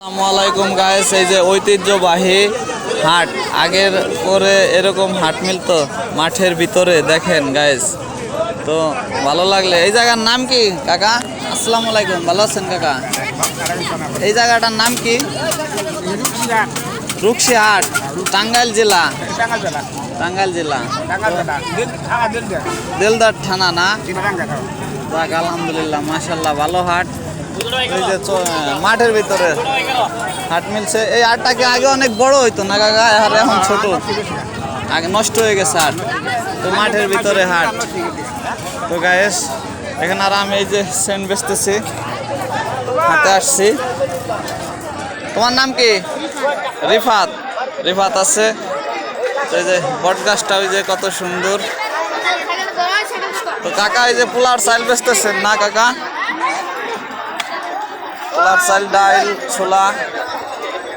আসসালামু আলাইকুম গাইস, এই যে ঐতিহ্যবাহী হাট আগের পরে এরকম হাট মিলতো মাঠের ভিতরে দেখেন গাইস। তো ভালো লাগলে এই জায়গার নাম কি কাকা? আসসালামু আলাইকুম, ভালো আছেন কাকা? এই জায়গাটার নাম কি? রুকসি হাট, টাঙ্গাইল জেলা। টাঙ্গাইল জেলা দেলদার থানা না? যাক আলহামদুলিল্লাহ, মাশাল্লাহ, ভালো হাট। এই যে মাঠের ভিতরে হাট মিলছে। এই হাটটা কি আগে অনেক বড় হইতো না কাকা? আর এখন ছোট, আগে নষ্ট হয়ে গেছে হাট। তো মাঠের ভিতরে হাট। তো গায়েস এখানে আর আমি এই যে সেন্ট বেচতেছি, হাতে আসছি। তোমার নাম কি? রিফাত। রিফাত আছে। এই যে বট গাছটা ওই যে কত সুন্দর। তো কাকা এই যে পোলার চাল বেচতেছেন না কাকা? পোলার চাল, ডাইল, ছোলা